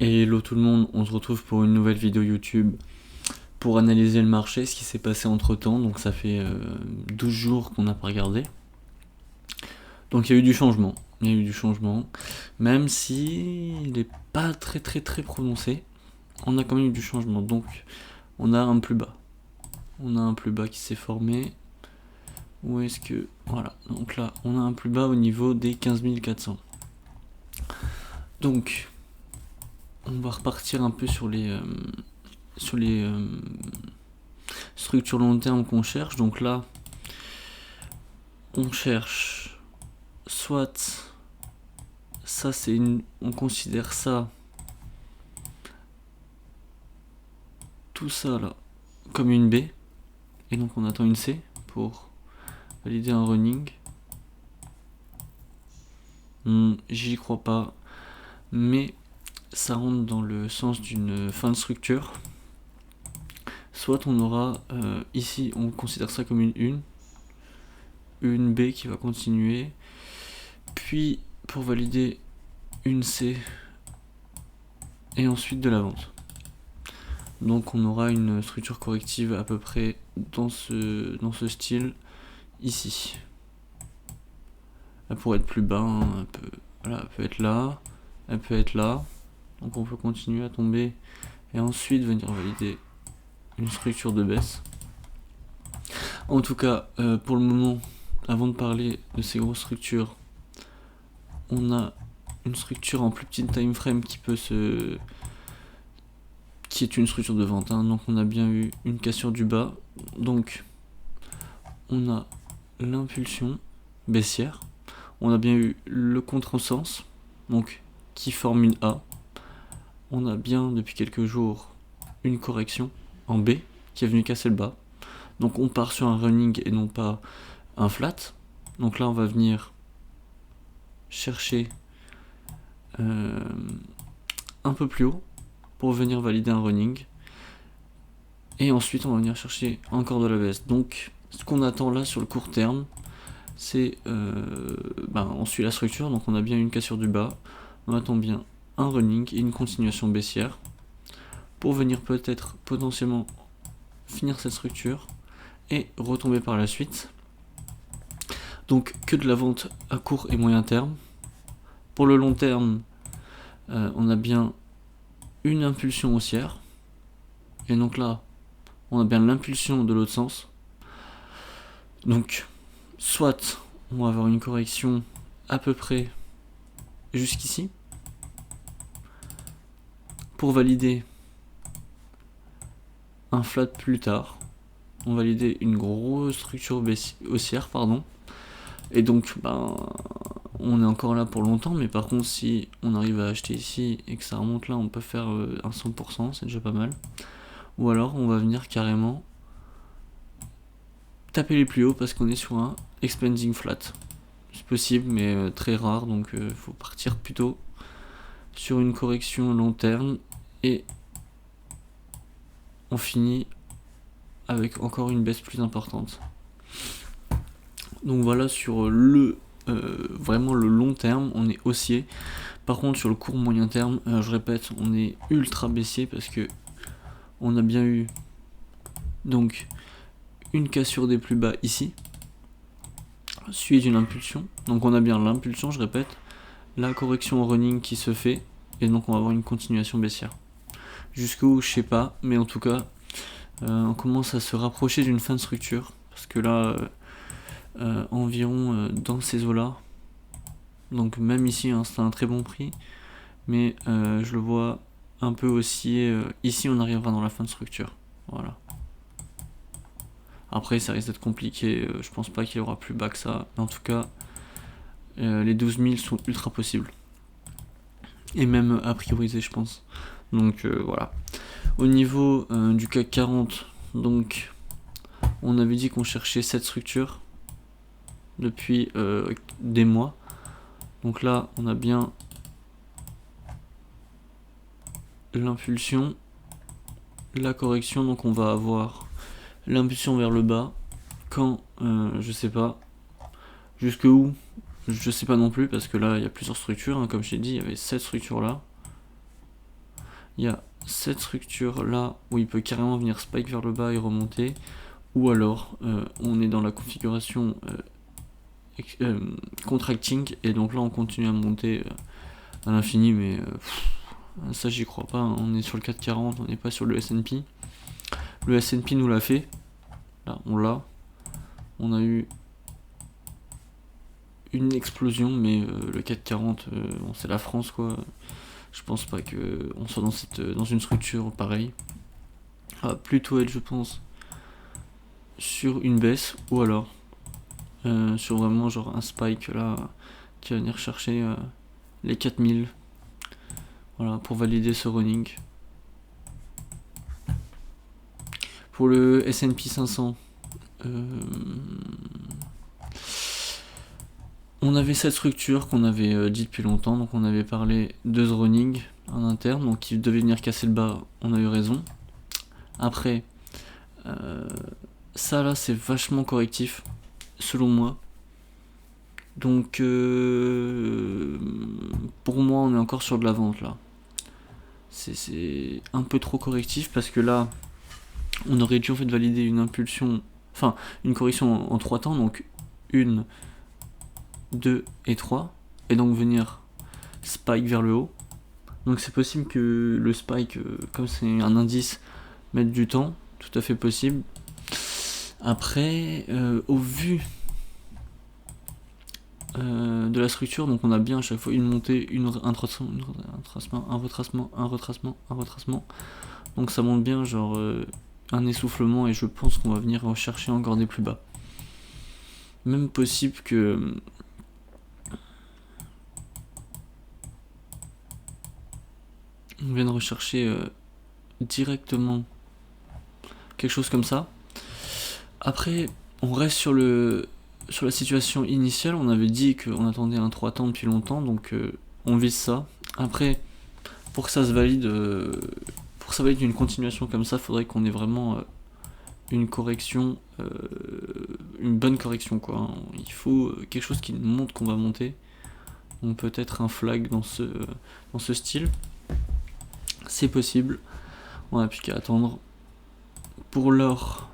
Et hello tout le monde, on se retrouve pour une nouvelle vidéo YouTube pour analyser le marché, ce qui s'est passé entre temps. Donc ça fait 12 jours qu'on n'a pas regardé. Donc il y a eu du changement, même si il n'est pas très prononcé, on a quand même eu du changement. Donc on a un plus bas. On a un plus bas qui s'est formé. Où est-ce que... Voilà, donc là on a un plus bas au niveau des 15 400. Donc on va repartir un peu sur les structures long terme qu'on cherche. Donc là, on cherche soit ça, c'est une, on considère ça, tout ça là, comme une B, et donc on attend une C pour valider un running. J'y crois pas, mais ça rentre dans le sens d'une fin de structure. Soit on aura ici, on considère ça comme une B qui va continuer, puis pour valider une C et ensuite de la vente. Donc on aura une structure corrective à peu près dans ce style ici. Elle pourrait être plus bas, hein, elle peut être là, elle peut être là. Donc on peut continuer à tomber et ensuite venir valider une structure de baisse. En tout cas, pour le moment, avant de parler de ces grosses structures, on a une structure en plus petite time frame qui est une structure de vente, hein. Donc on a bien eu une cassure du bas, donc on a l'impulsion baissière, on a bien eu le contresens, donc qui forme une A, on a bien depuis quelques jours une correction en B qui est venue casser le bas, donc on part sur un running et non pas un flat. Donc là on va venir chercher un peu plus haut pour venir valider un running, et ensuite on va venir chercher encore de la baisse. Donc ce qu'on attend là sur le court terme, c'est on suit la structure, donc on a bien une cassure du bas, on attend bien un running et une continuation baissière pour venir peut-être potentiellement finir cette structure et retomber par la suite. Donc que de la vente à court et moyen terme. Pour le long terme, on a bien une impulsion haussière, et donc là on a bien l'impulsion de l'autre sens. Donc soit on va avoir une correction à peu près jusqu'ici pour valider un flat plus tard, on va valider une grosse structure haussière, et donc on est encore là pour longtemps. Mais par contre, si on arrive à acheter ici et que ça remonte là, on peut faire un 100%, c'est déjà pas mal. Ou alors on va venir carrément taper les plus hauts parce qu'on est sur un expanding flat. C'est possible, mais très rare, donc faut partir plutôt sur une correction long terme, et on finit avec encore une baisse plus importante. Donc voilà, sur vraiment le long terme, on est haussier. Par contre, sur le court moyen terme, je répète, on est ultra baissier parce que on a bien eu donc une cassure des plus bas ici, suivi d'une impulsion. Donc on a bien l'impulsion, je répète, la correction en running qui se fait, et donc on va avoir une continuation baissière. Jusqu'où, je sais pas, mais en tout cas, on commence à se rapprocher d'une fin de structure, parce que là, environ dans ces eaux-là, donc même ici, hein, c'est un très bon prix, mais je le vois un peu aussi, ici on arrivera dans la fin de structure, voilà. Après ça risque d'être compliqué, je pense pas qu'il y aura plus bas que ça, mais en tout cas, les 12 000 sont ultra possibles, et même à prioriser, je pense. Donc voilà. Au niveau du CAC 40, donc on avait dit qu'on cherchait cette structure depuis des mois. Donc là on a bien l'impulsion, la correction, donc on va avoir l'impulsion vers le bas quand je sais pas jusque où, je sais pas non plus, parce que là il y a plusieurs structures, hein, comme je t'ai dit, il y avait cette structure là, il y a cette structure là où il peut carrément venir spike vers le bas et remonter, ou alors on est dans la configuration contracting, et donc là on continue à monter à l'infini, mais ça j'y crois pas, hein. On est sur le 440, on n'est pas sur le S&P. Le S&P nous l'a fait, là on a eu une explosion, mais le 440, bon, c'est la France quoi. Je pense pas que on soit dans une structure pareille. Plutôt être, je pense, sur une baisse, ou alors sur vraiment genre un spike là qui va venir chercher les 4000, voilà, pour valider ce running. Pour le S&P 500, on avait cette structure qu'on avait dit depuis longtemps, donc on avait parlé de ce running en interne, donc il devait venir casser le bas, on a eu raison. Après, ça là c'est vachement correctif, selon moi. Donc pour moi on est encore sur de la vente là. C'est un peu trop correctif, parce que là on aurait dû en fait valider une impulsion, enfin une correction en 3 temps, donc 1, 2 et 3, et donc venir spike vers le haut. Donc c'est possible que le spike, comme c'est un indice, mette du temps, tout à fait possible. Après, au vu de la structure, donc on a bien à chaque fois une montée, un retracement. Donc ça monte bien, genre un essoufflement, et je pense qu'on va venir rechercher encore des plus bas. Même possible que on vienne rechercher directement quelque chose comme ça. Après, on reste sur la situation initiale. On avait dit qu'on attendait un 3 temps depuis longtemps, donc on vise ça. Après, pour que ça se valide, une continuation comme ça, faudrait qu'on ait vraiment une correction, une bonne correction quoi, hein. Il faut quelque chose qui montre qu'on va monter. Donc peut-être un flag dans ce style. C'est possible. On n'a plus qu'à attendre. Pour l'or,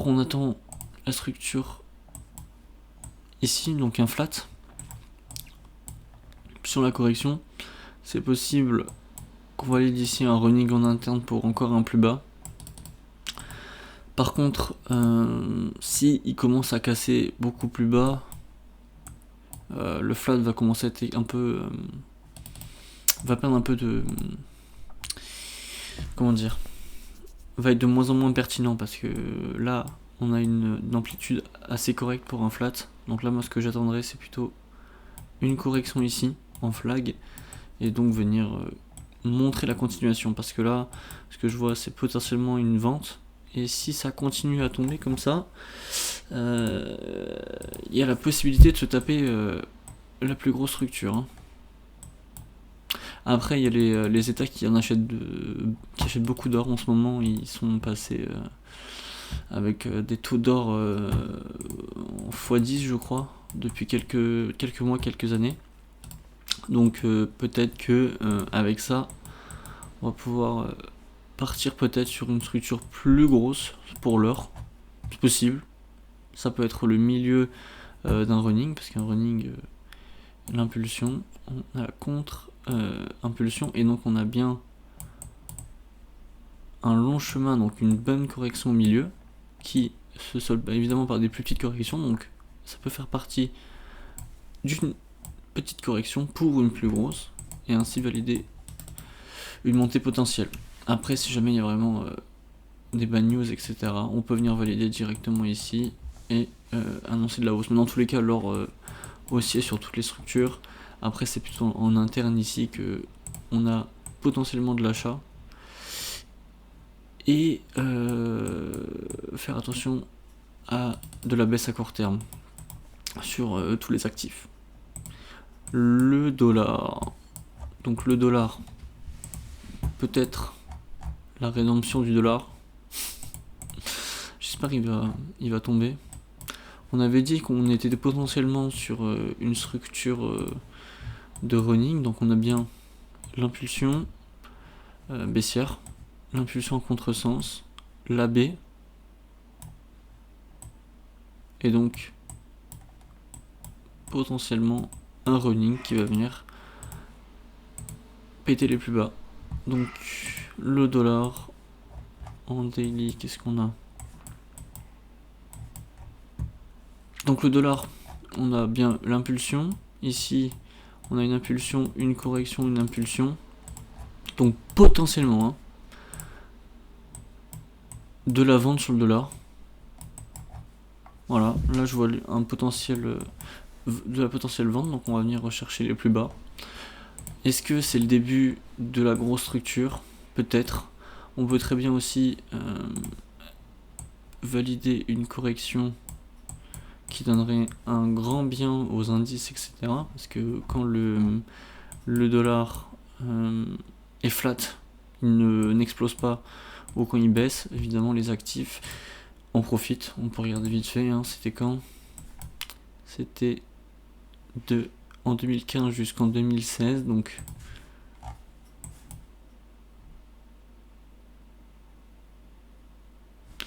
on attend la structure ici, donc un flat. Sur la correction, c'est possible qu'on valide ici un running en interne pour encore un plus bas. Par contre, si il commence à casser beaucoup plus bas, le flat va commencer à être un peu, va perdre un peu de, comment dire, va être de moins en moins pertinent, parce que là on a une amplitude assez correcte pour un flat. Donc là moi ce que j'attendrais c'est plutôt une correction ici en flag, et donc venir montrer la continuation, parce que là ce que je vois c'est potentiellement une vente, et si ça continue à tomber comme ça, il y a la possibilité de se taper la plus grosse structure, hein. Après, il y a les États qui achètent beaucoup d'or en ce moment. Ils sont passés avec des taux d'or en x10, je crois, depuis quelques mois, quelques années. Donc peut-être que avec ça, on va pouvoir partir peut-être sur une structure plus grosse pour l'or. C'est possible. Ça peut être le milieu d'un running, parce qu'un running, l'impulsion, on a la contre-impulsion, et donc on a bien un long chemin, donc une bonne correction au milieu, qui se solde évidemment par des plus petites corrections, donc ça peut faire partie d'une petite correction pour une plus grosse, et ainsi valider une montée potentielle. Après, si jamais il y a vraiment des bad news, etc., on peut venir valider directement ici et annoncer de la hausse. Mais dans tous les cas, l'or haussier sur toutes les structures. Après, c'est plutôt en interne ici que on a potentiellement de l'achat. Et faire attention à de la baisse à court terme sur tous les actifs. Le dollar. Donc le dollar, peut-être la rédemption du dollar. J'espère qu'il va tomber. On avait dit qu'on était potentiellement sur une structure de running, donc on a bien l'impulsion baissière, l'impulsion en contresens, l'AB, et donc potentiellement un running qui va venir péter les plus bas. Donc le dollar en daily, qu'est-ce qu'on a? Donc le dollar, on a bien l'impulsion. Ici, on a une impulsion, une correction, une impulsion. Donc potentiellement, de la vente sur le dollar. Voilà, là je vois un potentiel de la potentielle vente, donc on va venir rechercher les plus bas. Est-ce que c'est le début de la grosse structure? Peut-être. On peut très bien aussi valider une correction qui donnerait un grand bien aux indices, etc. Parce que quand le dollar est flat, il n'explose pas, ou quand il baisse, évidemment les actifs en profitent. On peut regarder vite fait, c'était quand? C'était en 2015 jusqu'en 2016, donc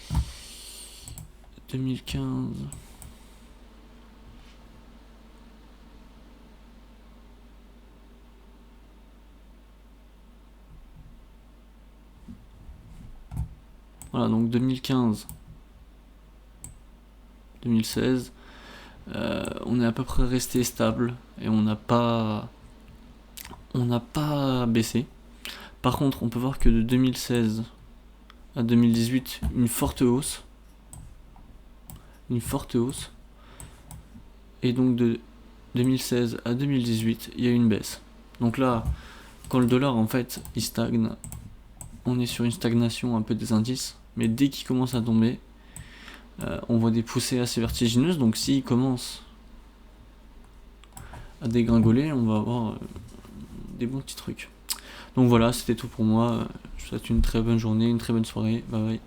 « 2015 ». Voilà, donc 2015, 2016, on est à peu près resté stable et on n'a pas baissé. Par contre, on peut voir que de 2016 à 2018, une forte hausse. Et donc de 2016 à 2018, il y a une baisse. Donc là, quand le dollar en fait il stagne, on est sur une stagnation un peu des indices, mais dès qu'il commence à tomber, on voit des poussées assez vertigineuses. Donc s'il commence à dégringoler, on va avoir des bons petits trucs. Donc voilà, c'était tout pour moi. Je vous souhaite une très bonne journée, une très bonne soirée. Bye bye.